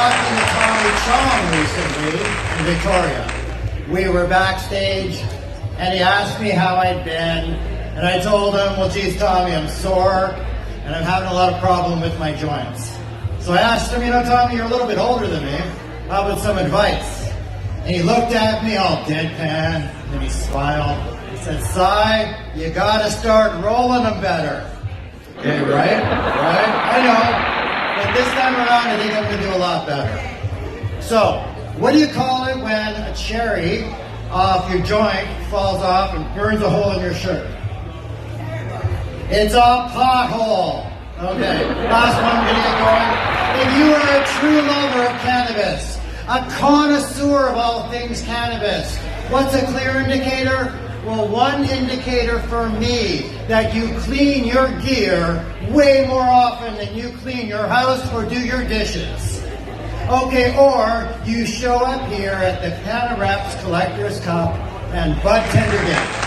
talking to Tommy Chong recently in Victoria. We were backstage, and he asked me how I'd been, and I told him, well, geez, Tommy, I'm sore, and I'm having a lot of problem with my joints. So I asked him, Tommy, you're a little bit older than me. How about some advice? And he looked at me all deadpan, and he smiled. He said, Si, you gotta start rolling them better. Okay, right? I know. But this time around, I think I'm going to do a lot better. So, what do you call it when a cherry off your joint falls off and burns a hole in your shirt? It's a pothole. Okay, last one, I'm going to get going. If you are a true lover of cannabis, a connoisseur of all things cannabis, what's a clear indicator? Well, one indicator for me that you clean your gear way more often than you clean your house or do your dishes. Okay, or you show up here at the Cannareps Collectors Cup and Budtender games.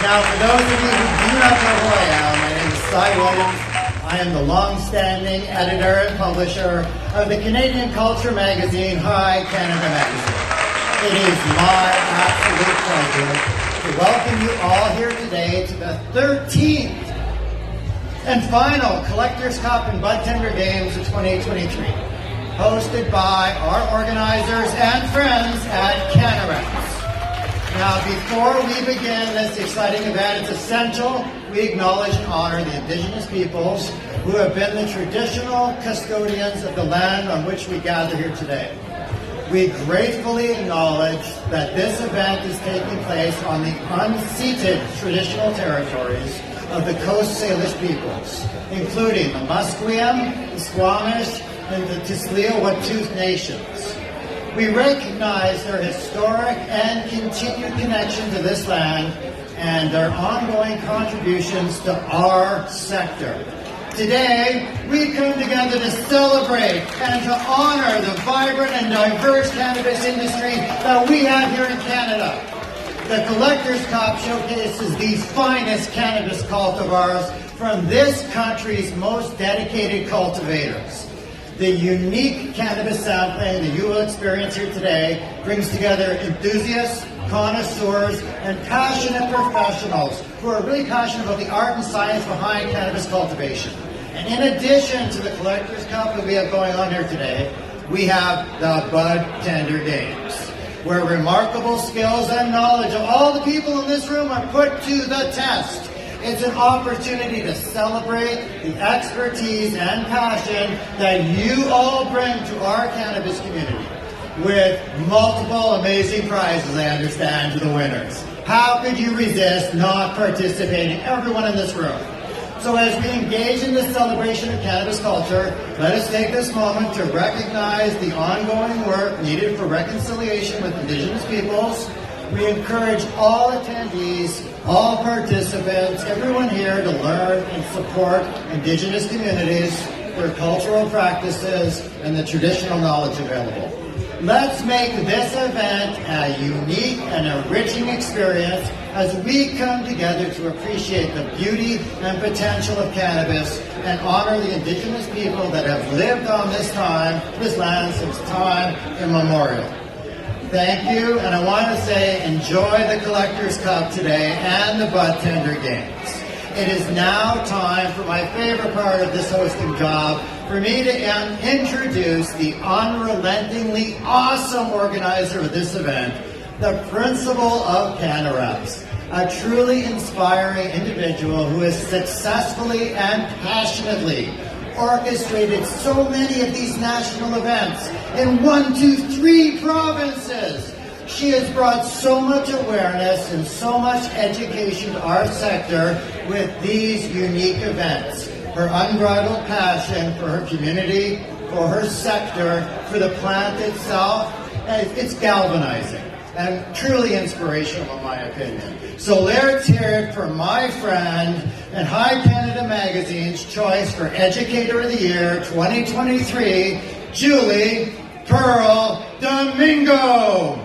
Now, for those of you who do not know who I am, my name is Si Williams. I am the long-standing editor and publisher of the Canadian culture magazine, Hi Canada Magazine. It is my absolute pleasure to welcome you all here today to the 13th and final Collectors Cup and Budtender Games of 2023, hosted by our organizers and friends at Cannareps. Now, before we begin this exciting event, it's essential we acknowledge and honor the Indigenous peoples who have been the traditional custodians of the land on which we gather here today. We gratefully acknowledge that this event is taking place on the unceded traditional territories of the Coast Salish peoples, including the Musqueam, the Squamish, and the Tsleil-Waututh nations. We recognize their historic and continued connection to this land and their ongoing contributions to our sector. Today, we come together to celebrate and to honor the vibrant and diverse cannabis industry that we have here in Canada. The Collectors Cup showcases the finest cannabis cultivars from this country's most dedicated cultivators. The unique cannabis sampling that you will experience here today brings together enthusiasts, connoisseurs, and passionate professionals who are really passionate about the art and science behind cannabis cultivation. And in addition to the Collectors Cup that we have going on here today, we have the Budtender Games, where remarkable skills and knowledge of all the people in this room are put to the test. It's an opportunity to celebrate the expertise and passion that you all bring to our cannabis community, with multiple amazing prizes, I understand, to the winners. How could you resist not participating, everyone in this room? So as we engage in this celebration of cannabis culture, let us take this moment to recognize the ongoing work needed for reconciliation with Indigenous peoples. We encourage all attendees, all participants, everyone here to learn and support Indigenous communities, their cultural practices, and the traditional knowledge available. Let's make this event a unique and enriching experience as we come together to appreciate the beauty and potential of cannabis and honor the Indigenous people that have lived on this land since time immemorial. Thank you, and I want to say enjoy the Collectors Cup today and the Budtender Games. It is now time for my favorite part of this hosting job, for me to introduce the unrelentingly awesome organizer of this event, the principal of Cannareps, a truly inspiring individual who has successfully and passionately orchestrated so many of these national events in 3 provinces. She has brought so much awareness and so much education to our sector with these unique events. Her unbridled passion for her community, for her sector, for the plant itself, it's galvanizing and truly inspirational in my opinion. So let's hear it for my friend and Hi Canada Magazine's choice for Educator of the Year 2023, Julie Pearl Domingo.